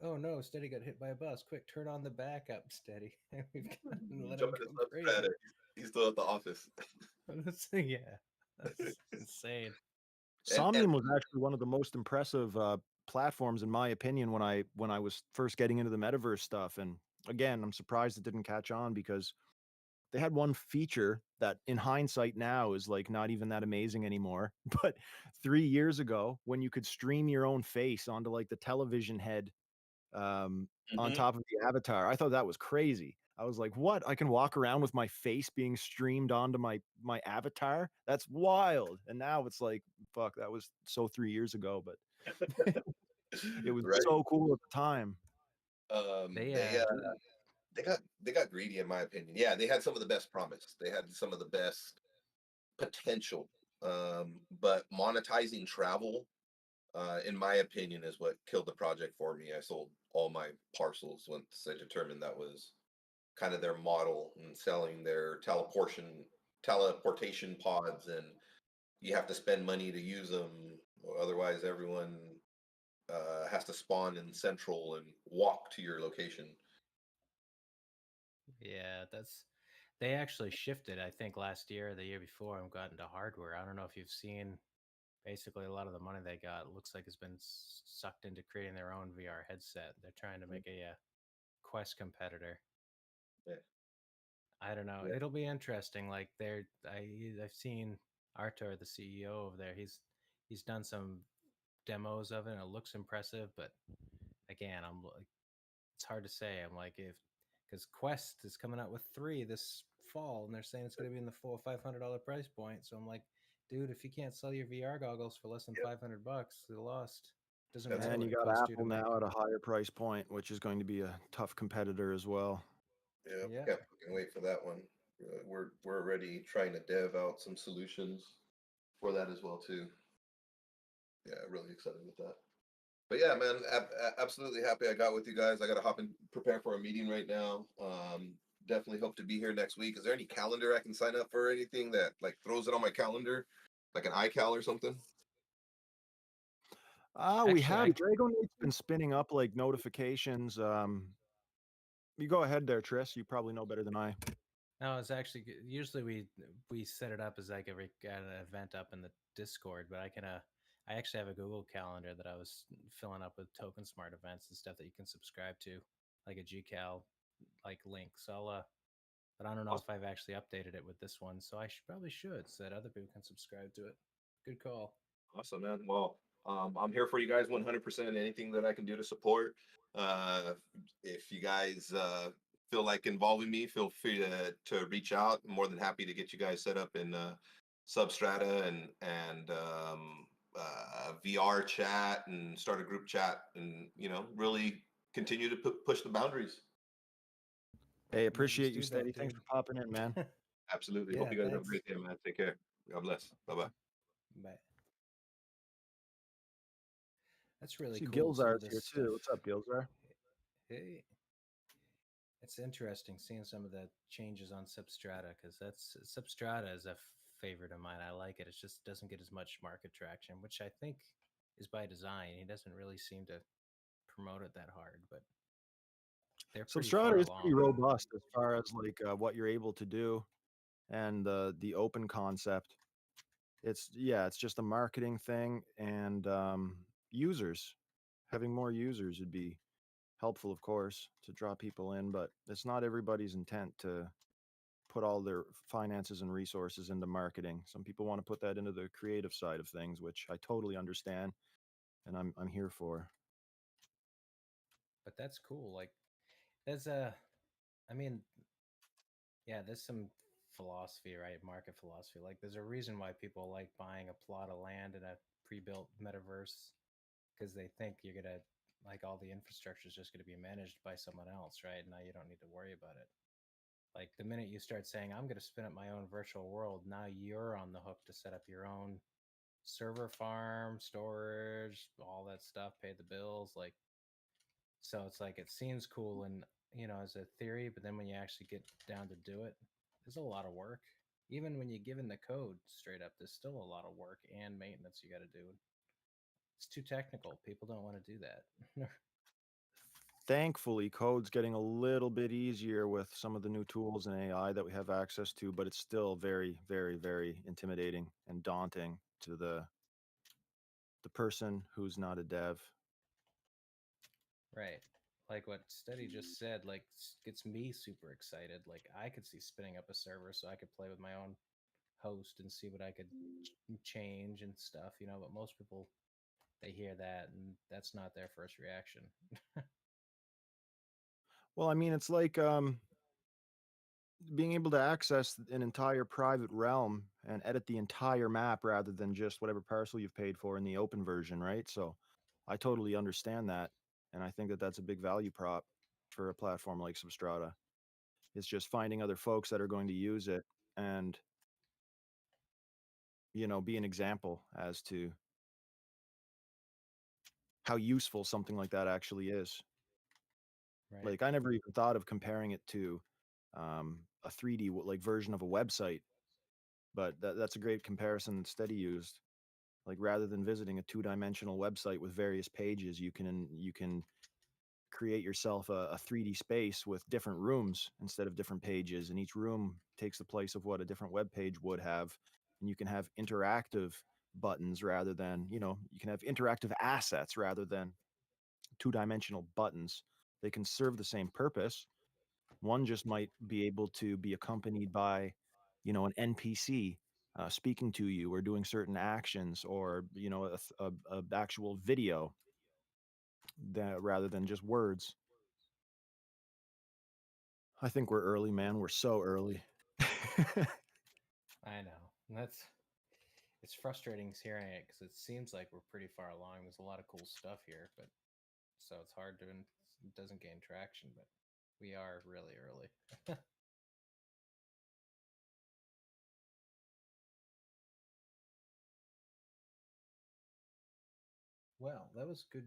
Oh no, Steady got hit by a bus. Quick, turn on the backup, Steady. We've got to let him Jumping his go son's crazy. pad. He's still at the office. Yeah, that's insane. And Somnium was actually one of the most impressive platforms, in my opinion, when I was first getting into the metaverse stuff. And again, I'm surprised it didn't catch on because they had one feature that in hindsight now is like not even that amazing anymore. But 3 years ago, when you could stream your own face onto like the television head on mhm, top of the avatar, I thought that was crazy. I was like, what? I can walk around with my face being streamed onto my avatar? That's wild. And now it's like, fuck, that was so 3 years ago, but it was right. so cool at the time. Um, They they uh, they got greedy in my opinion. Yeah, they had some of the best promise. They had some of the best potential. But monetizing travel, in my opinion, is what killed the project for me. I sold all my parcels once I determined that was kind of their model and selling their teleportation pods, and you have to spend money to use them, or otherwise everyone has to spawn in central and walk to your location. Yeah, they actually shifted, I think, last year or the year before and got into hardware. I don't know if you've seen basically a lot of the money they got looks like it's been sucked into creating their own VR headset. They're trying to make a Quest competitor. Yeah. I don't know. Yeah. It'll be interesting. Like I've seen Artur, the CEO over there. He's done some demos of it, and it looks impressive. But again, I'm like, it's hard to say. I'm like, if because Quest is coming out with 3 this fall, and they're saying it's going to be in the $400-500 price point. So I'm like, dude, if you can't sell your VR goggles for less than Yep. $500, you're lost. Doesn't That's matter And what you it got costs you to Apple make. now at a higher price point, which is going to be a tough competitor as well. Yeah. Yeah, Can't fucking wait for that one. We're already trying to dev out some solutions for that as well too. Yeah, really excited with that. But yeah, man, absolutely happy I got with you guys. I got to hop and prepare for a meeting right now. Definitely hope to be here next week. Is there any calendar I can sign up for? Anything that like throws it on my calendar, like an iCal or something? We actually, have Dragonate's been spinning up like notifications. You go ahead there, Tris. You probably know better than I. no, it's actually usually we set it up as like got an event up in the Discord, but I actually have a Google Calendar that I was filling up with Token Smart events and stuff that you can subscribe to, like a GCal like link. So but I don't know Awesome. if I've actually updated it with this one, so I probably should so that other people can subscribe to it. Good call. Awesome, man. Well, I'm here for you guys 100%. Anything that I can do to support. Uh, if you guys feel like involving me, feel free to reach out. I'm more than happy to get you guys set up in Substrata and VR chat and start a group chat and really continue to push the boundaries. Hey, Yeah, let's appreciate you, do Steady. that, Thanks dude. for popping in, man. Absolutely. Hope Yeah, you guys have a thanks. great day, man. Take care. God bless. Bye bye. Bye. That's really See, cool. Some of Gilzar's this here stuff. too. What's up, Gilzar? Hey, it's interesting seeing some of the changes on Substrata because that's Substrata is a favorite of mine. I like it. It just doesn't get as much market traction, which I think is by design. He doesn't really seem to promote it that hard, but they're pretty Substrata far is pretty along. robust as far as like what you're able to do and the open concept. It's just a marketing thing and users. Having more users would be helpful, of course, to draw people in, but it's not everybody's intent to put all their finances and resources into marketing. Some people want to put that into the creative side of things, which I totally understand and I'm here for. But that's cool. Like, I mean, yeah, there's some philosophy, right? Market philosophy. Like, there's a reason why people like buying a plot of land in a pre-built metaverse because they think you're gonna like all the infrastructure is just gonna be managed by someone else, right? Now you don't need to worry about it. Like the minute you start saying, I'm gonna spin up my own virtual world, now you're on the hook to set up your own server farm, storage, all that stuff, pay the bills. Like, so it's like it seems cool and as a theory, but then when you actually get down to do it, there's a lot of work. Even when you're given the code straight up, there's still a lot of work and maintenance you got to do. It's too technical. People don't want to do that. Thankfully, code's getting a little bit easier with some of the new tools and AI that we have access to, but it's still very, very, very intimidating and daunting to the person who's not a dev. Right. Like what Steady just said, like gets me super excited. Like I could see spinning up a server so I could play with my own host and see what I could change and stuff, but most people they hear that and that's not their first reaction. Well, I mean, it's like being able to access an entire private realm and edit the entire map rather than just whatever parcel you've paid for in the open version, right? So I totally understand that. And I think that that's a big value prop for a platform like Substrata. It's just finding other folks that are going to use it and, be an example as to how useful something like that actually is. Right. Like I never even thought of comparing it to a 3D like version of a website, but that's a great comparison that Steady used. Like rather than visiting a two-dimensional website with various pages, you can create yourself a 3D space with different rooms instead of different pages, and each room takes the place of what a different web page would have. And you can have interactive buttons rather than, you can have interactive assets rather than two-dimensional buttons. They can serve the same purpose. One just might be able to be accompanied by, an NPC speaking to you or doing certain actions, or a actual video that rather than just words. I think we're early, man. We're so early. I know. And it's frustrating hearing it because it seems like we're pretty far along. There's a lot of cool stuff here, but so it's hard to, it doesn't gain traction, but we are really early. Well, that was good.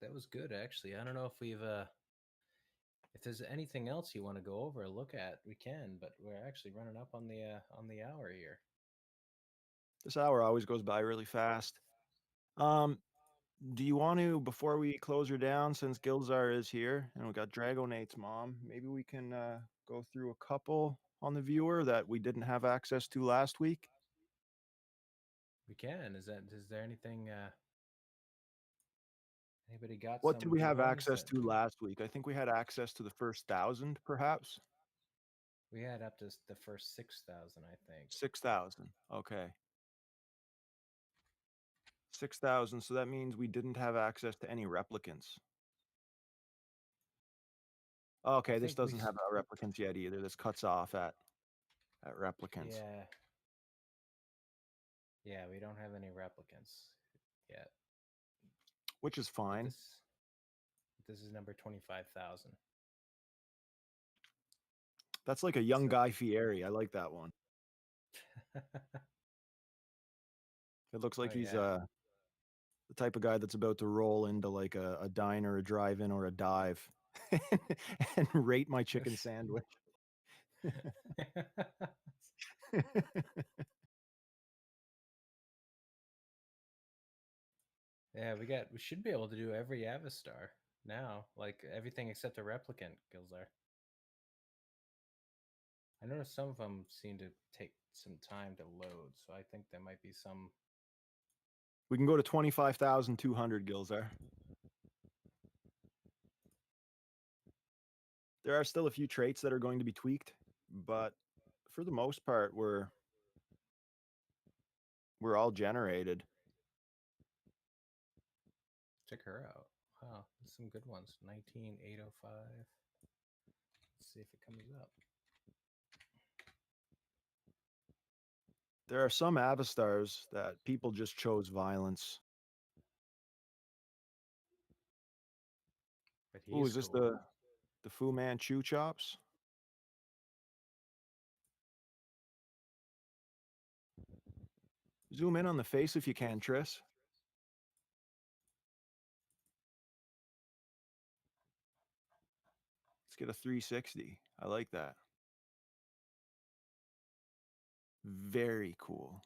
That was good, actually. I don't know if we've if there's anything else you want to go over or look at, we can, but we're actually running up on the hour here. This hour always goes by really fast. Um, do you want to, before we close her down, since Gilzar is here and we got Dragonate's mom, maybe we can go through a couple on the viewer that we didn't have access to last week? We can. Is there anything anybody got What some did we good have ones access that to last week? I think we had access to the first 1,000, perhaps. we had up to the first 6,000, I think. 6,000. Okay. 6,000. So that means we didn't have access to any replicants. Okay, this think we doesn't have replicants yet either. This cuts off at replicants. Yeah. Yeah, we don't have any replicants yet. Which is But fine. this is number 25,000. That's like a young So- Guy Fieri. I like that one. It looks like Oh, he's yeah. the type of guy that's about to roll into like a diner, a drive-in, or a dive and rate my chicken sandwich. Yeah, we should be able to do every Avastar now, like everything except a replicant, Gilzar. I noticed some of them seem to take some time to load, so I think there might be some. We can go to 25,200, Gilzar. There are still a few traits that are going to be tweaked, but for the most part, we're all generated. Check her out. Wow, there's some good ones. 19805. Let's see if it comes up. There are some Avastars that people just chose violence. But Oh, he's is this cool. the Fu Manchu chops? Zoom in on the face if you can, Tris. Let's get a 360. I like that. Very cool.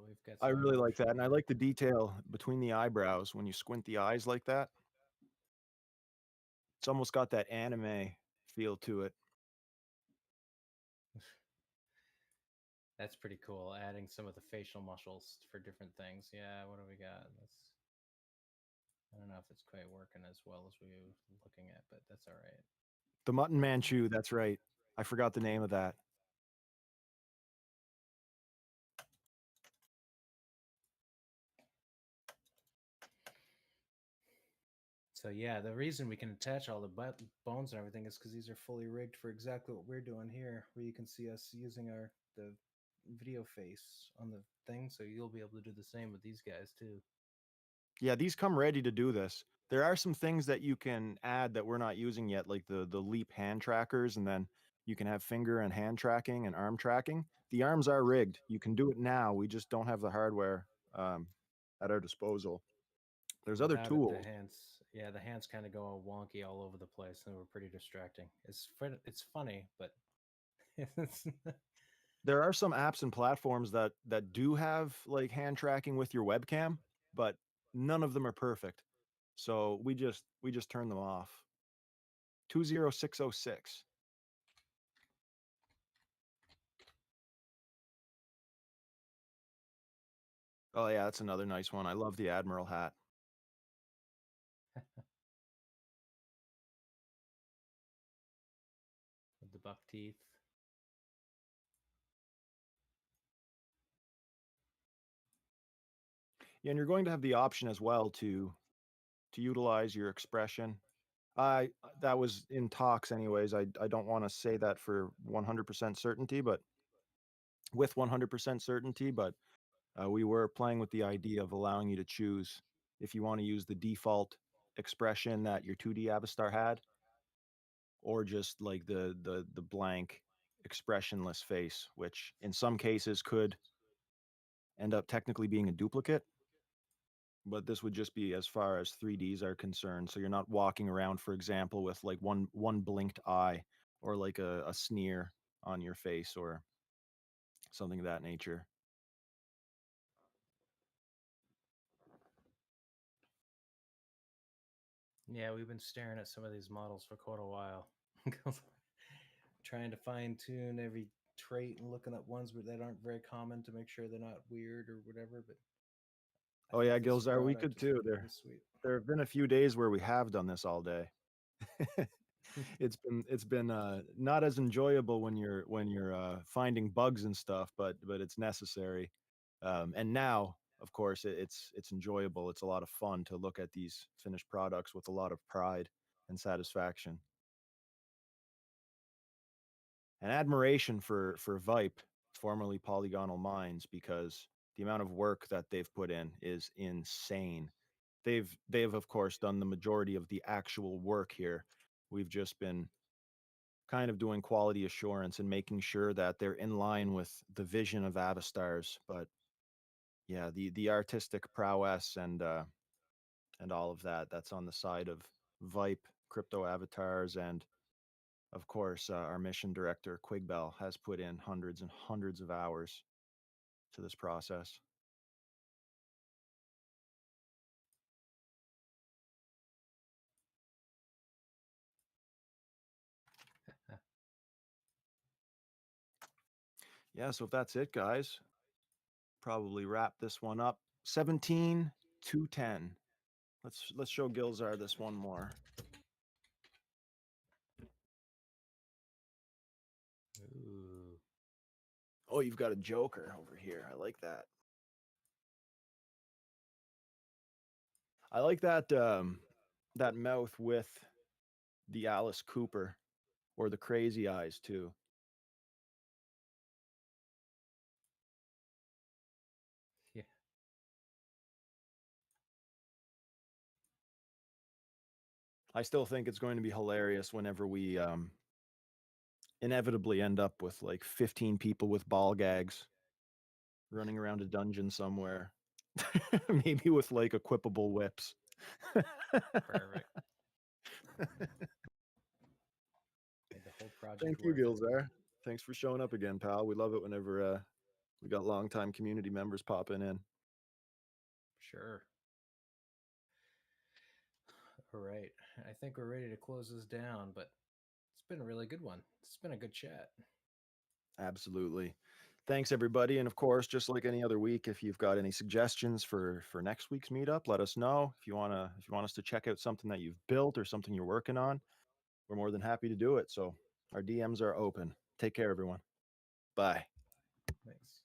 We've got. I Some really like emotion that. And I here. like the detail between the eyebrows when you squint the eyes like that. It's almost got that anime feel to it. That's pretty cool. Adding some of the facial muscles for different things. Yeah, what do we got? I don't know if it's quite working as well as we were looking at, but that's all right. The Mutton Manchu, that's right. I forgot the name of that. So yeah, the reason we can attach all the bones and everything is because these are fully rigged for exactly what we're doing here, where you can see us using the video face on the thing, so you'll be able to do the same with these guys too. Yeah, these come ready to do this. There are some things that you can add that we're not using yet, like the leap hand trackers, and then you can have finger and hand tracking and arm tracking. The arms are rigged. You can do it now. We just don't have the hardware at our disposal. There's other Without it, tools. the hands kind of go wonky all over the place, and we're pretty distracting. It's funny, but it's There are some apps and platforms that do have like hand tracking with your webcam, but none of them are perfect. So we just turn them off. 20606. Oh yeah, that's another nice one. I love the Admiral hat. With the buck teeth. Yeah, and you're going to have the option as well to utilize your expression. I That was in talks anyways. I don't want to say that for 100% certainty, but with 100% certainty, but we were playing with the idea of allowing you to choose if you want to use the default expression that your 2D Avastar had, or just like the blank expressionless face, which in some cases could end up technically being a duplicate. But this would just be as far as 3Ds are concerned. So you're not walking around, for example, with like one blinked eye or like a sneer on your face or something of that nature. Yeah, we've been staring at some of these models for quite a while. Trying to fine tune every trait and looking up ones that aren't very common to make sure they're not weird or whatever. But I Oh think yeah, this Gilzar, we could product is too. pretty sweet. There have been a few days where we have done this all day. It's been not as enjoyable when you're finding bugs and stuff, but it's necessary. And now, of course, it's enjoyable. It's a lot of fun to look at these finished products with a lot of pride and satisfaction and admiration for Vipe, formerly Polygonal Minds, because the amount of work that they've put in is insane. They've of course done the majority of the actual work here. We've just been kind of doing quality assurance and making sure that they're in line with the vision of Avastars. But yeah, the artistic prowess and all of that's on the side of Vipe crypto avatars, and of course our mission director Quigbell has put in hundreds and hundreds of hours to this process. Yeah, so if that's it, guys, probably wrap this one up. 17 to 10. Let's show Gilzar this one more. Ooh. Oh, you've got a Joker over here. I like that. I like that mouth with the Alice Cooper or the crazy eyes too. Yeah. I still think it's going to be hilarious whenever we inevitably end up with like 15 people with ball gags running around a dungeon somewhere. Maybe with like equipable whips. Perfect. Made the whole project Thank you, worth it. Gilzar. Thanks for showing up again, pal. We love it whenever we got longtime community members popping in. Sure. All right. I think we're ready to close this down, but it's been a really good one. It's been a good chat. Absolutely. Thanks everybody, and of course, just like any other week, if you've got any suggestions for next week's meetup, let us know. If you want us to check out something that you've built or something you're working on, we're more than happy to do it. So our DMs are open. Take care, everyone. Bye. Thanks.